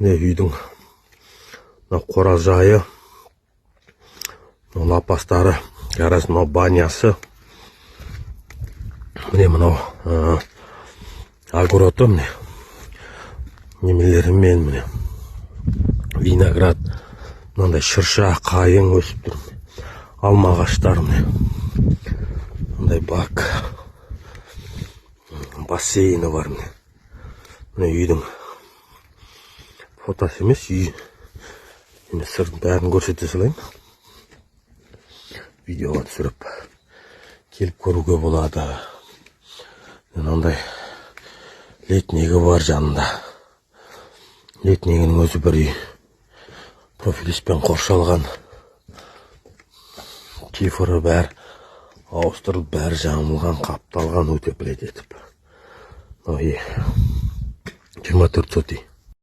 Міне үйдің қоражайы, лапастары, гараж, мынау банясы. Міне мынау огороды, міне немелерімен, міне виноград, мынандай шырша, қайың өсіп тұр. Алма ағаштары, міне мындай бак, бассейні бар, міне үйдің фотосы емес, үй сыртын бәрін көрсете салайын. Видеоға түсіріп келіп көруге болады. Мынандай летнегі бар жанында. Летнегінің өзі бір үй. Профилиспен қоршалған. Кифры бәр ауыстырылып, бәр жамылған, қапталған, өте білет етіп. 24 сотый.